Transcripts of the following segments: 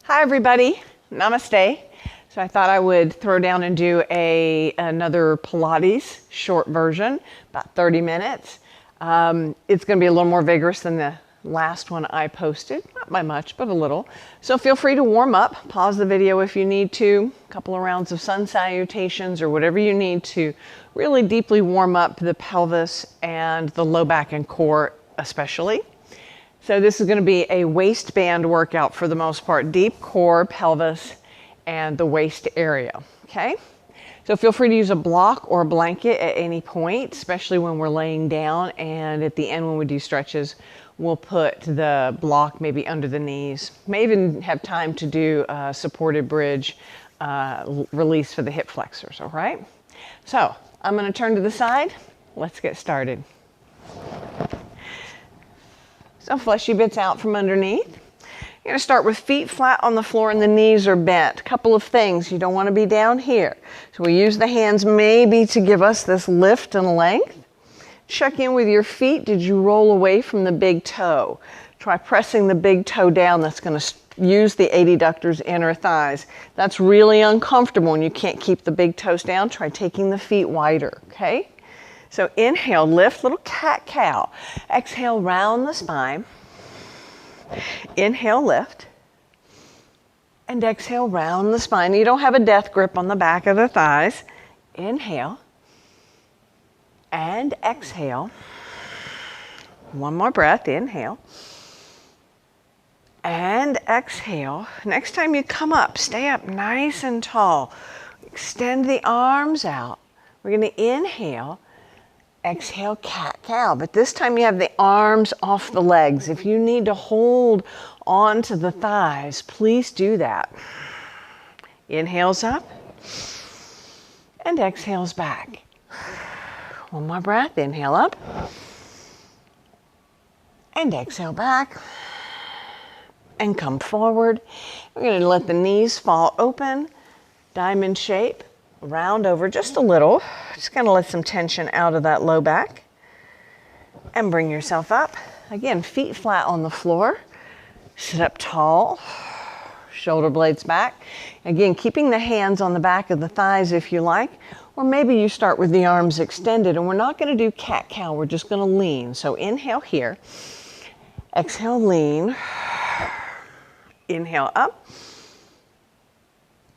Hi everybody, namaste. So I thought I would throw down and do another Pilates short version, about 30 minutes. It's going to be a little more vigorous than the last one I posted, not by much, but a little. So feel free to warm up, pause the video if you need to, a couple of rounds of sun salutations or whatever you need to really deeply warm up the pelvis and the low back and core especially. So this is going to be a waistband workout for the most part, deep core, pelvis, and the waist area, okay? So feel free to use a block or a blanket at any point, especially when we're laying down, and at the end when we do stretches, we'll put the block maybe under the knees. May even have time to do a supported bridge release for the hip flexors, all right? So I'm going to turn to the side. Let's get started. So fleshy bits out from underneath. You're going to start with feet flat on the floor and the knees are bent. A couple of things. You don't want to be down here. So we use the hands maybe to give us this lift and length. Check in with your feet. Did you roll away from the big toe? Try pressing the big toe down. That's going to use the adductors, inner thighs. That's really uncomfortable when you can't keep the big toes down. Try taking the feet wider, okay? So inhale, lift, little cat-cow. Exhale, round the spine. Inhale, lift. And exhale, round the spine. You don't have a death grip on the back of the thighs. Inhale. And exhale. One more breath, inhale. And exhale. Next time you come up, stay up nice and tall. Extend the arms out. We're going to inhale. Exhale, cat-cow, but this time you have the arms off the legs. If you need to hold on to the thighs, please do that. Inhales up and exhales back. One more breath, inhale up and exhale back and come forward. We're going to let the knees fall open, diamond shape. Round over just a little. Just going to let some tension out of that low back. And bring yourself up. Again, feet flat on the floor. Sit up tall. Shoulder blades back. Again, keeping the hands on the back of the thighs if you like. Or maybe you start with the arms extended. And we're not going to do cat-cow. We're just going to lean. So inhale here. Exhale, lean. Inhale up.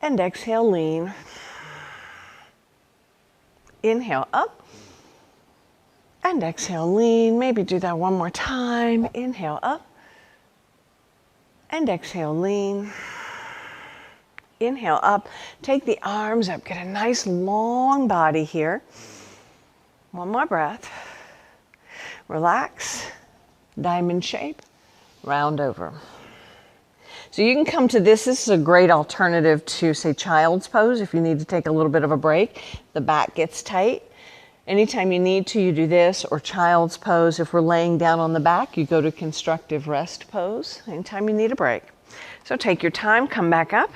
And exhale, lean. Inhale up and exhale, lean. Maybe do that one more time. Inhale up and exhale, lean. Inhale up. Take the arms up. Get a nice long body here. One more breath. Relax. Diamond shape. Round over. So you can come to this. This is a great alternative to, say, child's pose if you need to take a little bit of a break. The back gets tight. Anytime you need to, you do this, or child's pose. If we're laying down on the back, you go to constructive rest pose. Anytime you need a break. So take your time, come back up.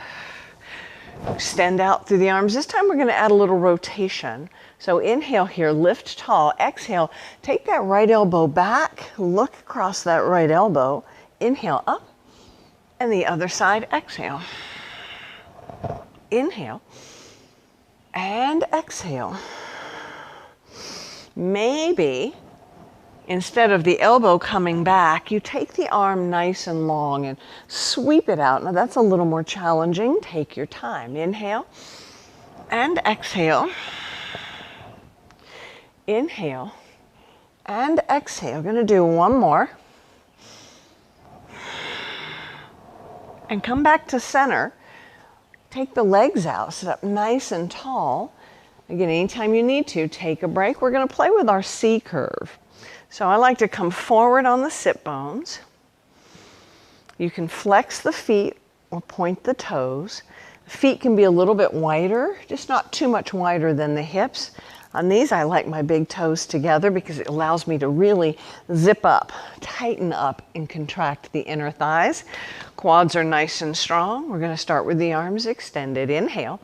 Extend out through the arms. This time we're going to add a little rotation. So inhale here, lift tall. Exhale, take that right elbow back. Look across that right elbow. Inhale up. And the other side, exhale. Inhale. And exhale. Maybe, instead of the elbow coming back, you take the arm nice and long and sweep it out. Now that's a little more challenging. Take your time. Inhale. And exhale. Inhale. And exhale. Going to do one more. And come back to center. Take the legs out, sit up nice and tall. Again, anytime you need to, take a break. We're going to play with our C curve. So I like to come forward on the sit bones. You can flex the feet or point the toes. The feet can be a little bit wider, just not too much wider than the hips. On these, I like my big toes together because it allows me to really zip up, tighten up, and contract the inner thighs. Quads are nice and strong. We're going to start with the arms extended. Inhale.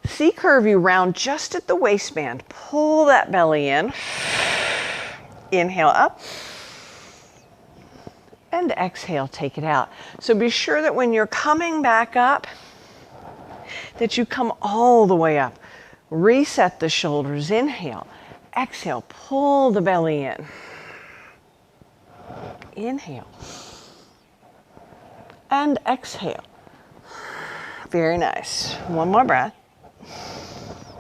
C curve, you round just at the waistband. Pull that belly in. Inhale up. and exhale, take it out. So be sure that when you're coming back up, that you come all the way up. Reset the shoulders, inhale. Exhale, pull the belly in. Inhale. And exhale. Very nice. One more breath.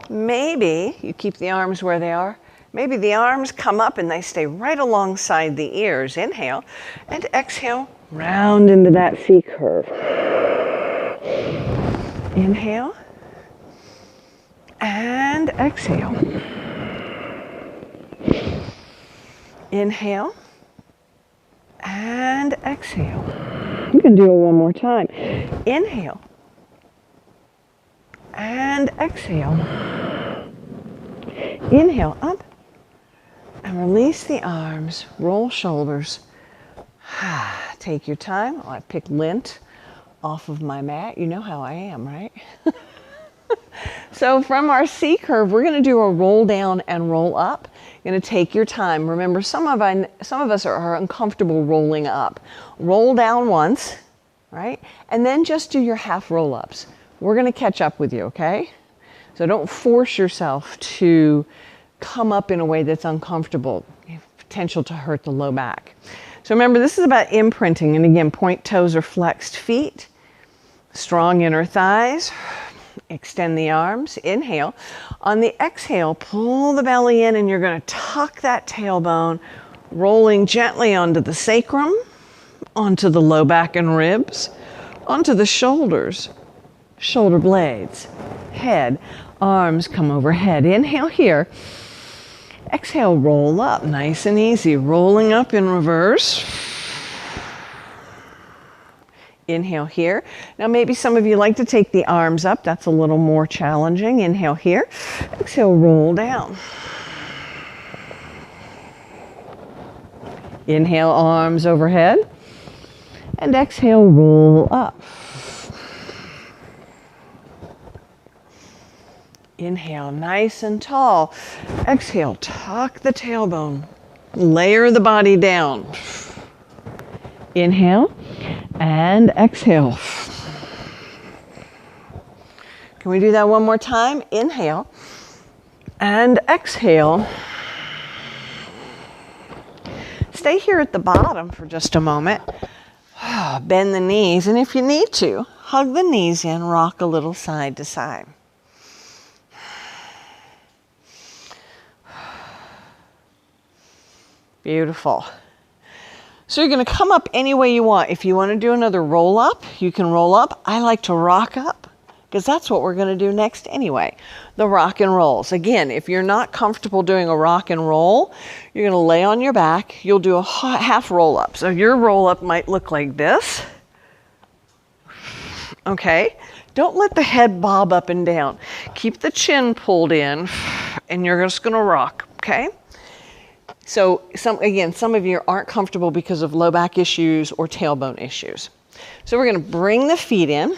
Maybe you keep the arms where they are. Maybe the arms come up and they stay right alongside the ears. Inhale and exhale, round into that C curve. Inhale and exhale. Inhale and exhale. You can do it one more time. Inhale and exhale. Inhale up and release the arms, roll shoulders. Take your time. I pick lint off of my mat. You know how I am, right? So from our C curve, we're going to do a roll down and roll up. You're going to take your time. Remember, some of us are uncomfortable rolling up. Roll down once, right? And then just do your half roll-ups. We're going to catch up with you, okay? So don't force yourself to come up in a way that's uncomfortable. You have potential to hurt the low back. So remember, this is about imprinting. And again, point toes or flexed feet. Strong inner thighs. Extend the arms. Inhale. On the exhale, pull the belly in and you're going to tuck that tailbone, rolling gently onto the sacrum, onto the low back and ribs, onto the shoulders, shoulder blades, head, arms come overhead. Inhale here. Exhale, roll up. Nice and easy. Rolling up in reverse. Inhale here. Now maybe some of you like to take the arms up. That's a little more challenging. Inhale here. Exhale, roll down. Inhale, arms overhead. And exhale, roll up. Inhale, nice and tall. Exhale, tuck the tailbone. Layer the body down. Inhale and exhale. Can we do that one more time? Inhale and exhale. Stay here at the bottom for just a moment. Bend the knees, and if you need to, hug the knees in, rock a little side to side. Beautiful. So you're going to come up any way you want. If you want to do another roll up, you can roll up. I like to rock up because that's what we're going to do next anyway. The rock and rolls. Again, if you're not comfortable doing a rock and roll, you're going to lay on your back. You'll do a half roll up. So your roll up might look like this. Okay. Don't let the head bob up and down. Keep the chin pulled in and you're just going to rock. Okay. So some of you aren't comfortable because of low back issues or tailbone issues. So we're going to bring the feet in.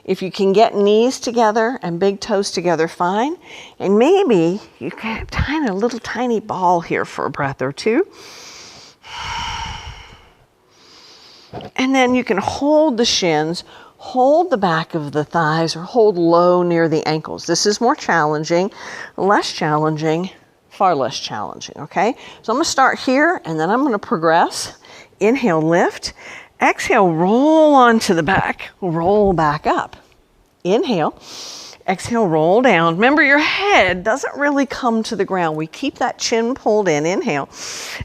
If you can get knees together and big toes together, fine. And maybe you can tie a little tiny ball here for a breath or two. And then you can hold the shins, hold the back of the thighs, or hold low near the ankles. This is more challenging, less challenging. Far less challenging, okay? So I'm going to start here, and then I'm going to progress. Inhale, lift. Exhale, roll onto the back. Roll back up. Inhale. Exhale, roll down. Remember, your head doesn't really come to the ground. We keep that chin pulled in. Inhale.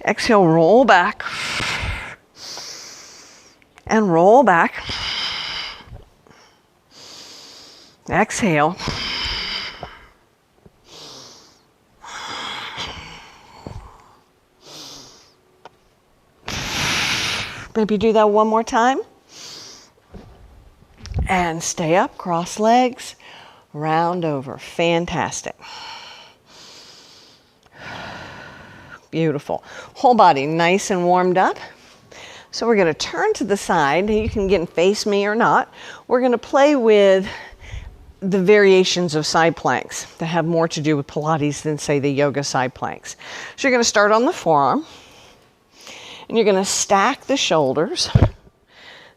Exhale, roll back. And roll back. Exhale. Maybe do that one more time. And stay up, cross legs, round over. Fantastic. Beautiful. Whole body nice and warmed up. So we're going to turn to the side. You can again face me or not. We're going to play with the variations of side planks that have more to do with Pilates than, say, the yoga side planks. So you're going to start on the forearm. And you're going to stack the shoulders,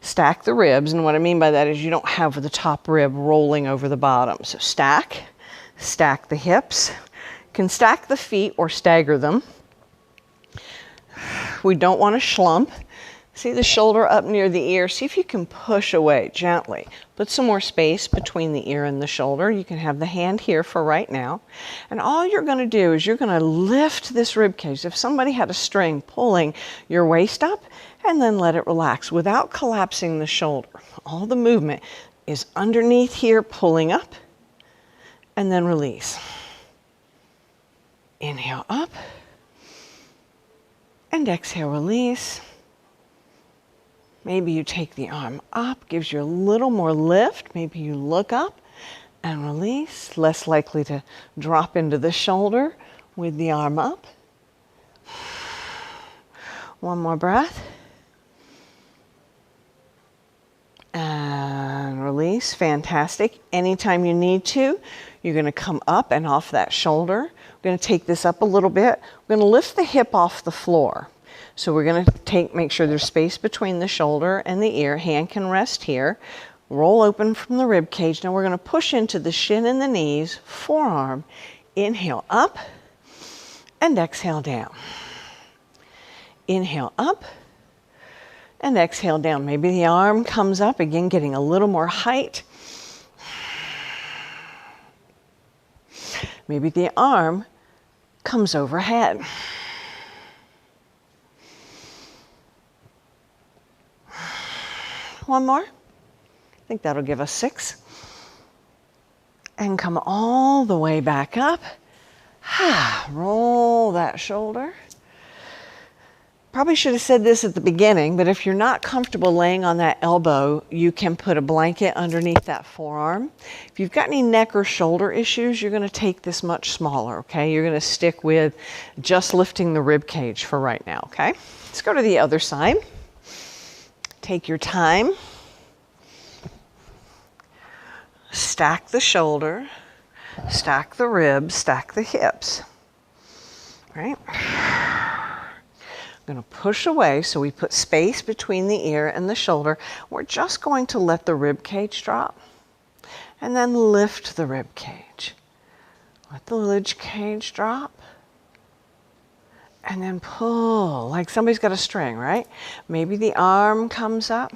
stack the ribs. And what I mean by that is you don't have the top rib rolling over the bottom. So stack the hips. You can stack the feet or stagger them. We don't want to slump. See the shoulder up near the ear. See if you can push away gently. Put some more space between the ear and the shoulder. You can have the hand here for right now. And all you're going to do is you're going to lift this rib cage. If somebody had a string pulling your waist up, and then let it relax without collapsing the shoulder. All the movement is underneath here, pulling up, and then release. Inhale up, and exhale, release. Maybe you take the arm up, gives you a little more lift. Maybe you look up and release. Less likely to drop into the shoulder with the arm up. One more breath. And release. Fantastic. Anytime you need to, you're going to come up and off that shoulder. We're going to take this up a little bit. We're going to lift the hip off the floor. So we're going to make sure there's space between the shoulder and the ear. Hand can rest here. Roll open from the rib cage. Now we're going to push into the shin and the knees, forearm. Inhale up and exhale down. Inhale up and exhale down. Maybe the arm comes up, again getting a little more height. Maybe the arm comes overhead. One more. I think that'll give us 6. And come all the way back up. Roll that shoulder. Probably should have said this at the beginning, but if you're not comfortable laying on that elbow, you can put a blanket underneath that forearm. If you've got any neck or shoulder issues, you're going to take this much smaller, okay? You're going to stick with just lifting the rib cage for right now, okay? Let's go to the other side. Take your time. Stack the shoulder, stack the ribs, stack the hips. Right? I'm going to push away so we put space between the ear and the shoulder. We're just going to let the rib cage drop and then lift the rib cage. Let the rib cage drop. And then pull, like somebody's got a string, right? Maybe the arm comes up.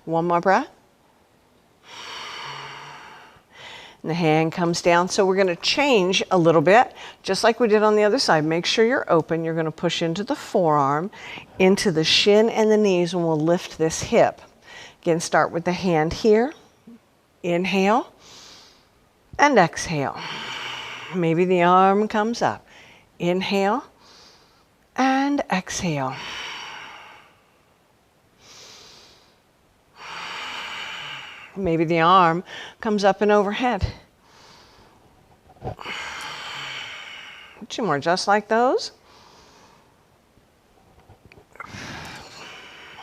One more breath. And the hand comes down. So we're going to change a little bit, just like we did on the other side. Make sure you're open. You're going to push into the forearm, into the shin and the knees, and we'll lift this hip. Again, start with the hand here. Inhale and exhale. Maybe the arm comes up. Inhale and exhale. Maybe the arm comes up and overhead. 2 more just like those.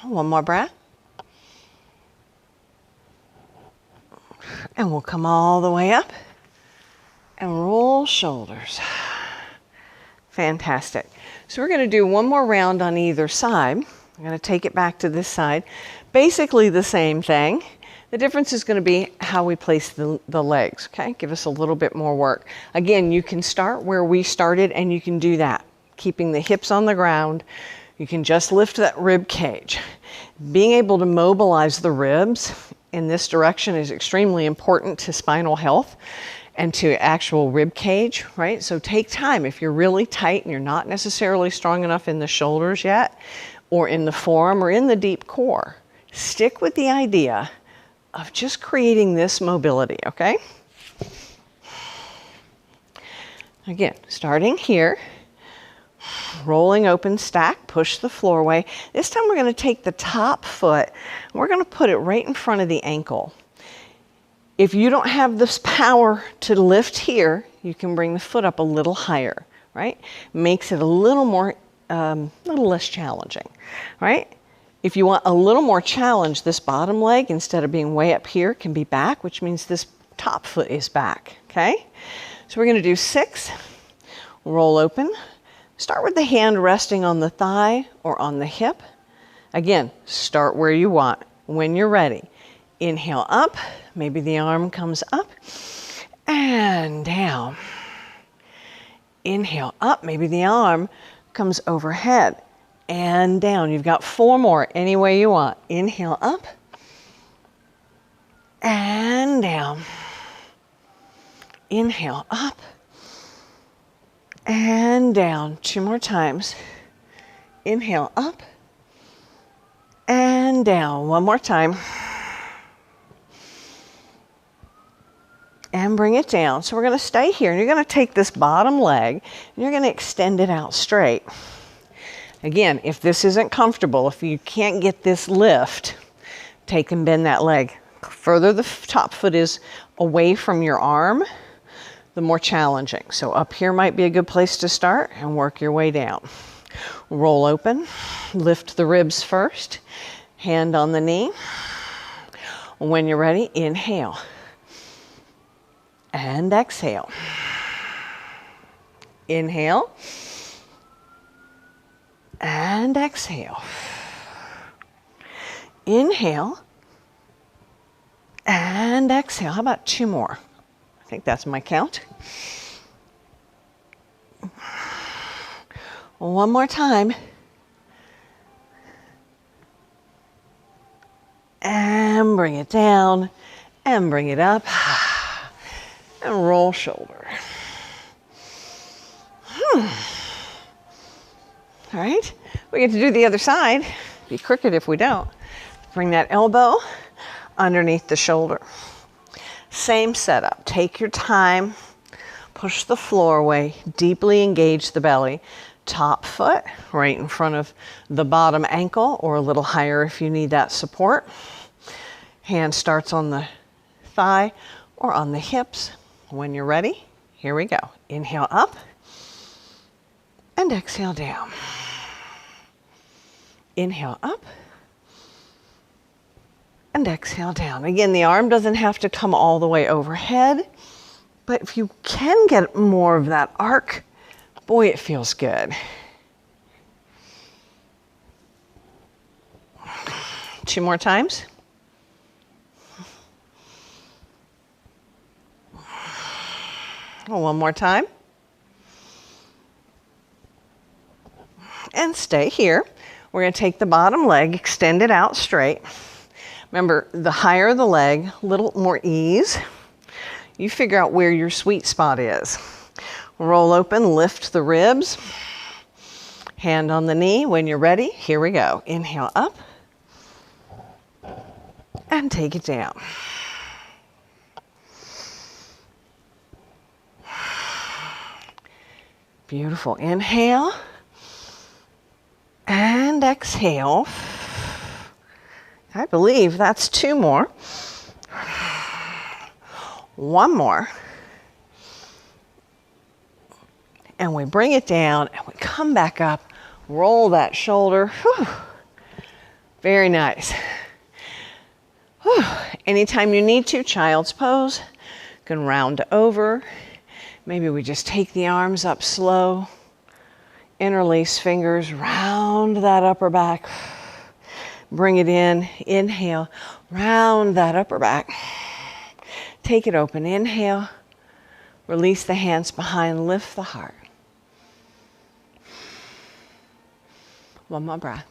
One more breath. And we'll come all the way up and roll shoulders. Fantastic. So we're going to do one more round on either side. I'm going to take it back to this side. Basically the same thing. The difference is going to be how we place the legs, okay? Give us a little bit more work. Again, you can start where we started and you can do that. Keeping the hips on the ground, you can just lift that rib cage. Being able to mobilize the ribs in this direction is extremely important to spinal health and to actual rib cage, right? So take time. If you're really tight and you're not necessarily strong enough in the shoulders yet, or in the forearm or in the deep core, stick with the idea of just creating this mobility, okay? Again, starting here, rolling open, stack, push the floor away. This time we're going to take the top foot, and we're going to put it right in front of the ankle. If you don't have this power to lift here, you can bring the foot up a little higher, right? Makes it a little more, little less challenging, right? If you want a little more challenge, this bottom leg, instead of being way up here, can be back, which means this top foot is back, okay? So we're gonna do 6, roll open. Start with the hand resting on the thigh or on the hip. Again, start where you want. When you're ready, inhale up, maybe the arm comes up and down. Inhale up, maybe the arm comes overhead and down. You've got 4 more, any way you want. Inhale up and down. Inhale up and down. 2 more times. Inhale up and down. 1 more time. And bring it down. So we're going to stay here, and you're going to take this bottom leg and you're going to extend it out straight. Again, if this isn't comfortable, if you can't get this lift, take and bend that leg. Further the top foot is away from your arm, the more challenging. So up here might be a good place to start and work your way down. Roll open, lift the ribs first, hand on the knee. When you're ready, inhale and exhale. Inhale and exhale. Inhale and exhale. How about 2 more? I think that's my count. 1 more time. And bring it down and bring it up and roll shoulder. All right, we get to do the other side. Be crooked if we don't. Bring that elbow underneath the shoulder. Same setup. Take your time. Push the floor away. Deeply engage the belly. Top foot right in front of the bottom ankle, or a little higher if you need that support. Hand starts on the thigh or on the hips. When you're ready, here we go. Inhale up and exhale down. Inhale up and exhale down. Again, the arm doesn't have to come all the way overhead, but if you can get more of that arc, boy, it feels good. 2 more times. One more time. And stay here. We're going to take the bottom leg, extend it out straight. Remember, the higher the leg, a little more ease. You figure out where your sweet spot is. Roll open, lift the ribs. Hand on the knee. When you're ready, here we go. Inhale up and take it down. Beautiful. Inhale and exhale. I believe that's 2 more. 1 more. And we bring it down and we come back up, roll that shoulder. Whew. Very nice. Whew. Anytime you need to, child's pose. You can round over. Maybe we just take the arms up slow. Interlace fingers, round that upper back. Bring it in, inhale, round that upper back. Take it open, inhale. Release the hands behind, lift the heart. 1 more breath.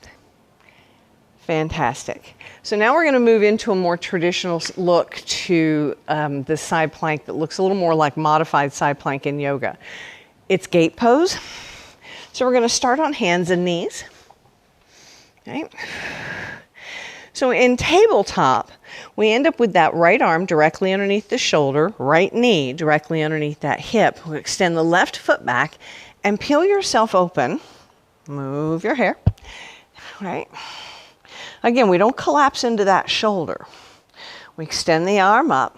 Fantastic. So now we're going to move into a more traditional look to the side plank that looks a little more like modified side plank in yoga. It's gate pose. So we're going to start on hands and knees. Okay. So in tabletop, we end up with that right arm directly underneath the shoulder, right knee directly underneath that hip. We'll extend the left foot back and peel yourself open. Move your hair. All right. Again, we don't collapse into that shoulder. We extend the arm up.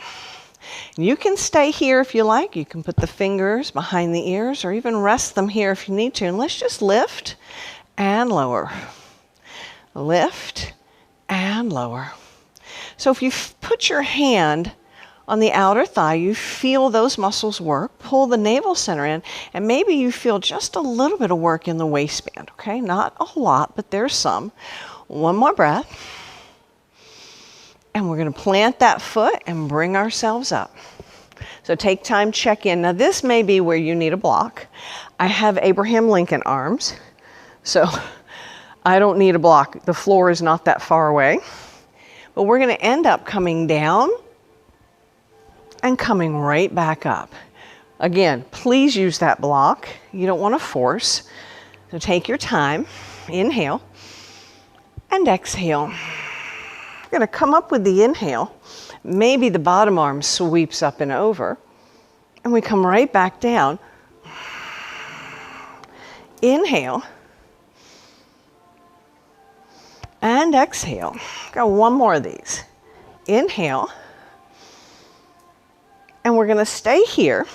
You can stay here if you like. You can put the fingers behind the ears or even rest them here if you need to. And let's just lift and lower. Lift lower. So if you put your hand on the outer thigh, you feel those muscles work. Pull the navel center in, and maybe you feel just a little bit of work in the waistband, okay? Not a lot, but there's some. One more breath. And we're going to plant that foot and bring ourselves up. So take time, check in. Now this may be where you need a block. I have Abraham Lincoln arms, so I don't need a block. The floor is not that far away. But we're going to end up coming down and coming right back up. Again, please use that block. You don't want to force. So take your time. Inhale and exhale. We're going to come up with the inhale. Maybe the bottom arm sweeps up and over. And we come right back down. Inhale. And exhale. Got one more of these. Inhale. And we're going to stay here.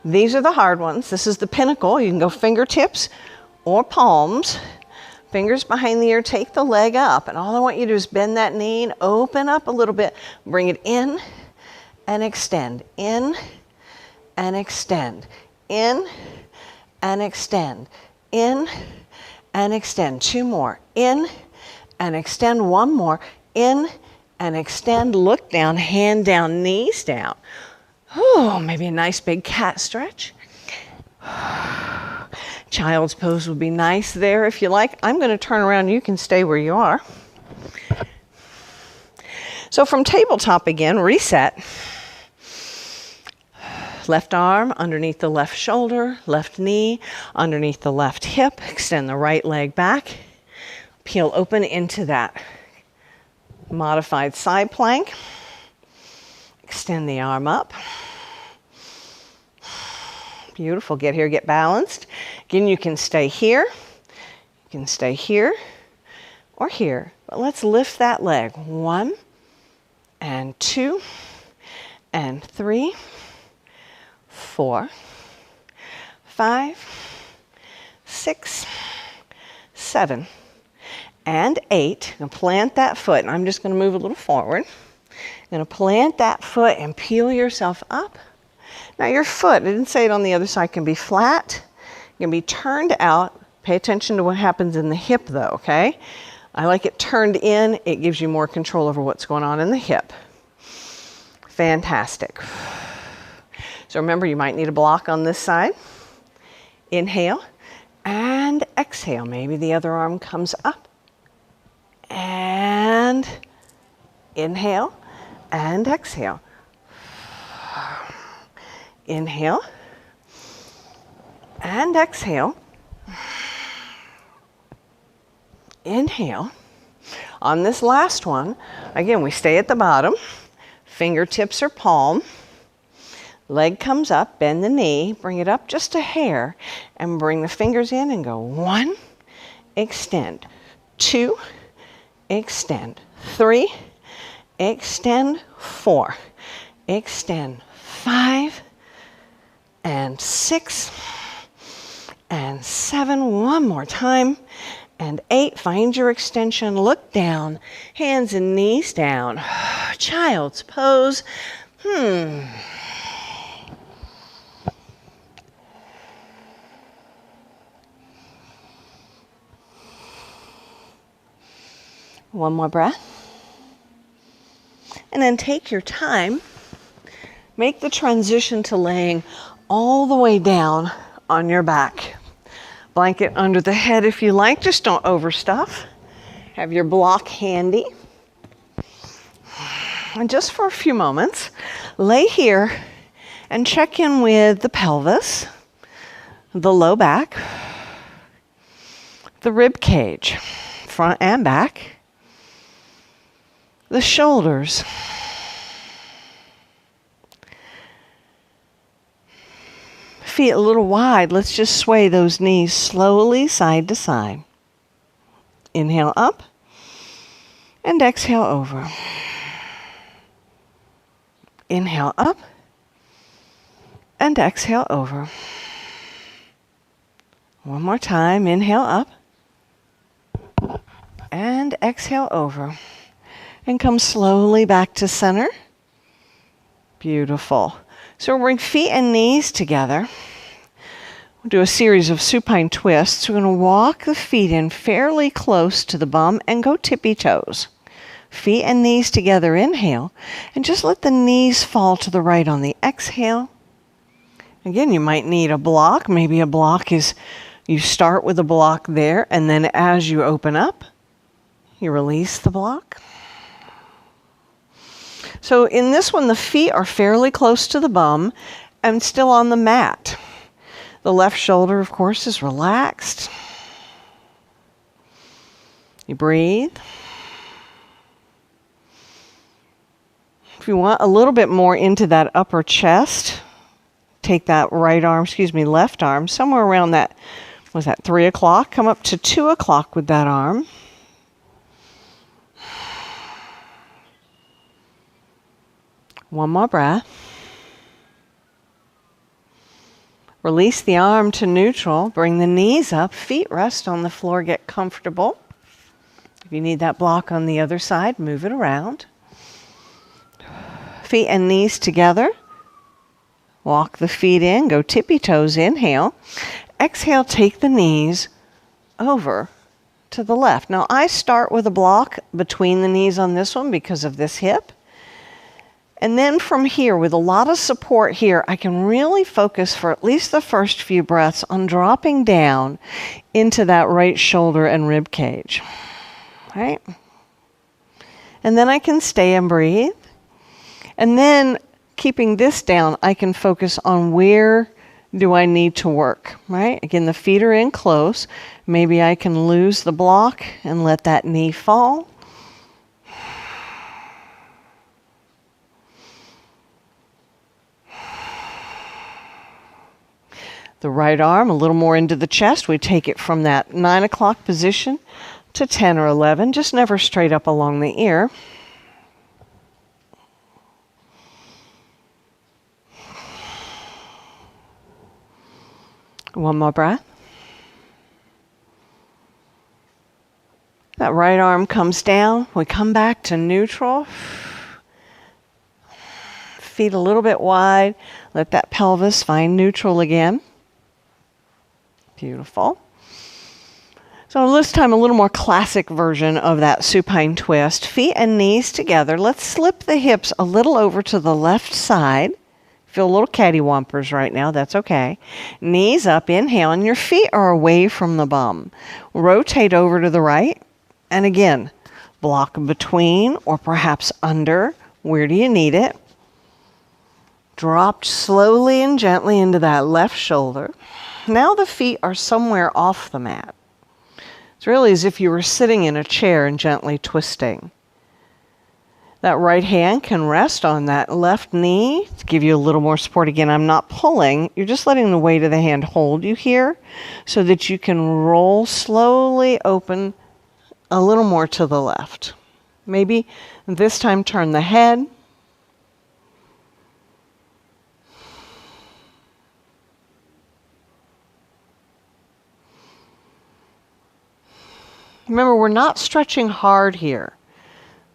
These are the hard ones. This is the pinnacle. You can go fingertips or palms. Fingers behind the ear. Take the leg up. And all I want you to do is bend that knee and open up a little bit. Bring it in and extend. In and extend. In and extend. In and extend. Two more. In and extend. One more. In and extend. Look down. Hand down. Knees down. Oh, maybe a nice big cat stretch. Child's pose would be nice there if you like. I'm going to turn around. You can stay where you are. So from tabletop again, reset. Left arm underneath the left shoulder, left knee underneath the left hip. Extend the right leg back. Peel open into that modified side plank. Extend the arm up. Beautiful. Get here, get balanced. Again, you can stay here. You can stay here or here. But let's lift that leg. 1 and 2 and 3, 4, 5, 6, 7, and 8. Now plant that foot. And I'm just going to move a little forward. You're going to plant that foot and peel yourself up. Now your foot, I didn't say it on the other side, can be flat, can be turned out. Pay attention to what happens in the hip though, okay? I like it turned in. It gives you more control over what's going on in the hip. Fantastic. So remember, you might need a block on this side. Inhale and exhale. Maybe the other arm comes up. And inhale and exhale. Inhale and exhale. Inhale. On this last one, again, we stay at the bottom. Fingertips or palm. Leg comes up, bend the knee, bring it up just a hair, and bring the fingers in and go 1, extend, 2, extend, 3, extend, 4, extend, 5, and 6, and 7, one more time, and 8, find your extension, look down, hands and knees down, child's pose, One more breath, and then take your time, make the transition to laying all the way down on your back. Blanket under the head if you like, just don't overstuff. Have your block handy. And just for a few moments, lay here and check in with the pelvis, the low back, the rib cage, front and back, the shoulders, feet a little wide. Let's just sway those knees slowly side to side. Inhale up and exhale over. Inhale up and exhale over. One more time. Inhale up and exhale over. And come slowly back to center. Beautiful. So we'll bring feet and knees together. We'll do a series of supine twists. We're going to walk the feet in fairly close to the bum and go tippy toes. Feet and knees together, inhale, and just let the knees fall to the right on the exhale. Again, you might need a block. Maybe a block is, you start with a block there, and then as you open up, you release the block. So in this one, the feet are fairly close to the bum and still on the mat. The left shoulder, of course, is relaxed. You breathe. If you want a little bit more into that upper chest, take that left arm, somewhere around that, was that 3 o'clock? Come up to 2 o'clock with that arm. One more breath. Release the arm to neutral. Bring the knees up. Feet rest on the floor. Get comfortable. If you need that block on the other side, move it around. Feet and knees together. Walk the feet in. Go tippy toes. Inhale. Exhale, take the knees over to the left. Now, I start with a block between the knees on this one because of this hip. And then from here, with a lot of support here, I can really focus for at least the first few breaths on dropping down into that right shoulder and rib cage. Right? And then I can stay and breathe. And then keeping this down, I can focus on where do I need to work, right? Again, the feet are in close. Maybe I can lose the block and let that knee fall. The right arm a little more into the chest. We take it from that 9 o'clock position to 10 or 11, just never straight up along the ear. One more breath. That right arm comes down. We come back to neutral. Feet a little bit wide. Let that pelvis find neutral again. Beautiful. So this time a little more classic version of that supine twist. Feet and knees together. Let's slip the hips a little over to the left side. Feel a little cattywampers right now. That's okay. Knees up. Inhale. And your feet are away from the bum. Rotate over to the right. And again, block between or perhaps under. Where do you need it? Dropped slowly and gently into that left shoulder. Now the feet are somewhere off the mat. It's really as if you were sitting in a chair and gently twisting. That right hand can rest on that left knee to give you a little more support. Again, I'm not pulling. You're just letting the weight of the hand hold you here so that you can roll slowly open a little more to the left. Maybe this time turn the head. Remember, we're not stretching hard here.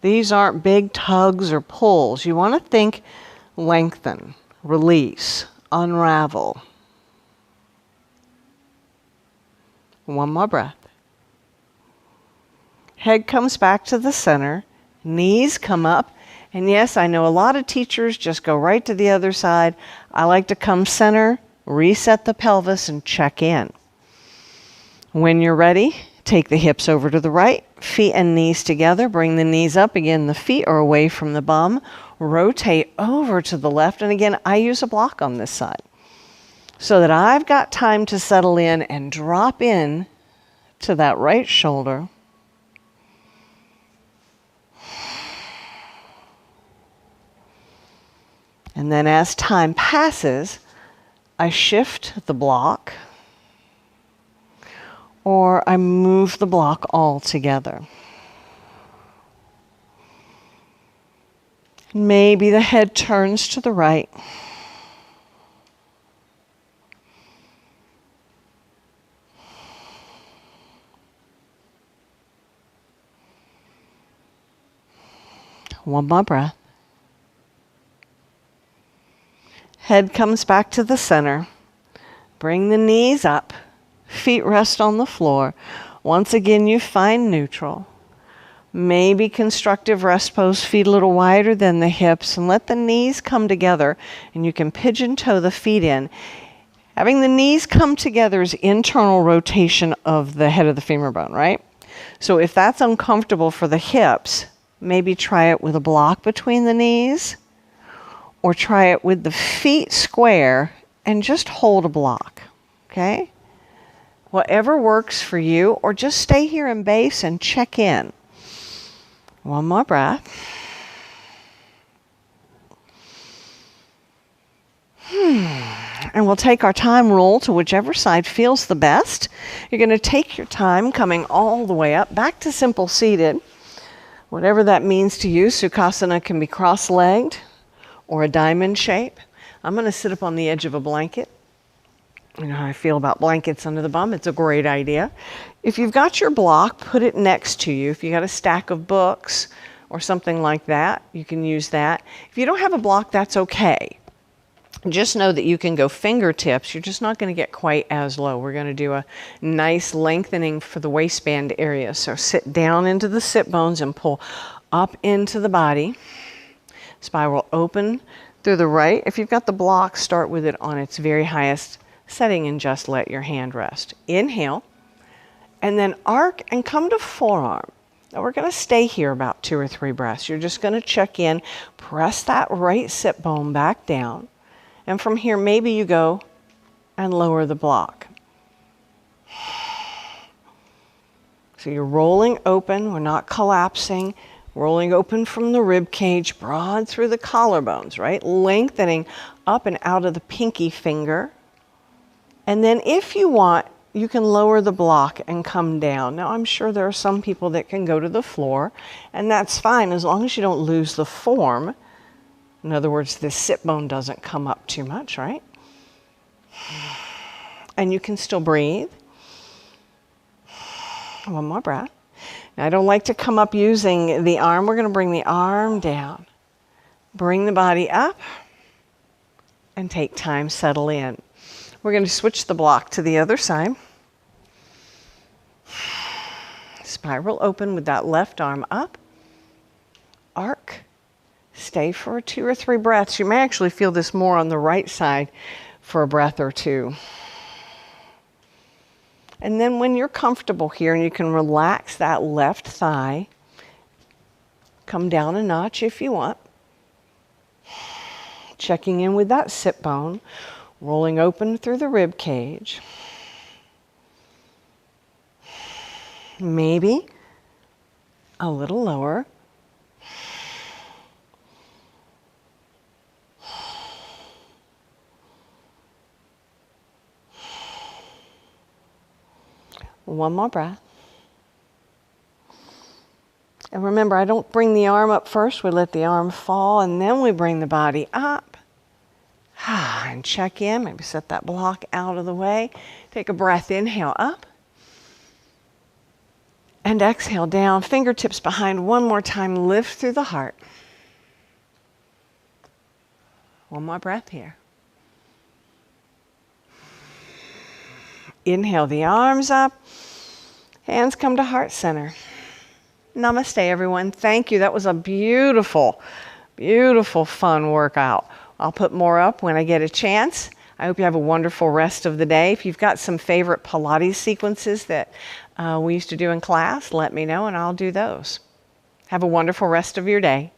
These aren't big tugs or pulls. You want to think lengthen, release, unravel. One more breath. Head comes back to the center. Knees come up. And yes, I know a lot of teachers just go right to the other side. I like to come center, reset the pelvis, and check in. When you're ready, take the hips over to the right, feet and knees together. Bring the knees up. Again, the feet are away from the bum. Rotate over to the left. And again, I use a block on this side so that I've got time to settle in and drop in to that right shoulder. And then as time passes, I shift the block or I move the block all together. Maybe the head turns to the right. One more breath. Head comes back to the center. Bring the knees up. Feet rest on the floor. Once again, you find neutral. Maybe constructive rest pose, feet a little wider than the hips, and let the knees come together, and you can pigeon toe the feet in. Having the knees come together is internal rotation of the head of the femur bone, right? So if that's uncomfortable for the hips, maybe try it with a block between the knees, or try it with the feet square and just hold a block, okay? Whatever works for you, or just stay here in base and check in. One more breath. And we'll take our time rule to whichever side feels the best. You're going to take your time coming all the way up, back to simple seated. Whatever that means to you, Sukhasana can be cross-legged or a diamond shape. I'm going to sit up on the edge of a blanket. You know how I feel about blankets under the bum. It's a great idea. If you've got your block, put it next to you. If you got a stack of books or something like that, you can use that. If you don't have a block, that's okay. Just know that you can go fingertips. You're just not going to get quite as low. We're going to do a nice lengthening for the waistband area. So sit down into the sit bones and pull up into the body. Spiral open through the right. If you've got the block, start with it on its very highest setting and just let your hand rest. Inhale, and then arc and come to forearm. Now we're going to stay here about 2 or 3 breaths. You're just going to check in, press that right sit bone back down, and from here maybe you go and lower the block. So you're rolling open, we're not collapsing, rolling open from the rib cage, broad through the collarbones, right? Lengthening up and out of the pinky finger. And then if you want, you can lower the block and come down. Now, I'm sure there are some people that can go to the floor, and that's fine as long as you don't lose the form. In other words, this sit bone doesn't come up too much, right? And you can still breathe. One more breath. Now, I don't like to come up using the arm. We're going to bring the arm down. Bring the body up and take time, settle in. We're going to switch the block to the other side. Spiral open with that left arm up. Arc. Stay for 2 or 3 breaths. You may actually feel this more on the right side for a breath or 2. And then when you're comfortable here and you can relax that left thigh, come down a notch if you want. Checking in with that sit bone. Rolling open through the rib cage. Maybe a little lower. One more breath. And remember, I don't bring the arm up first. We let the arm fall, and then we bring the body up. And check in, maybe set that block out of the way. Take a breath, inhale up. And exhale down, fingertips behind one more time, lift through the heart. One more breath here. Inhale the arms up, hands come to heart center. Namaste, everyone. Thank you. That was a beautiful, beautiful, fun workout. I'll put more up when I get a chance. I hope you have a wonderful rest of the day. If you've got some favorite Pilates sequences that we used to do in class, let me know and I'll do those. Have a wonderful rest of your day.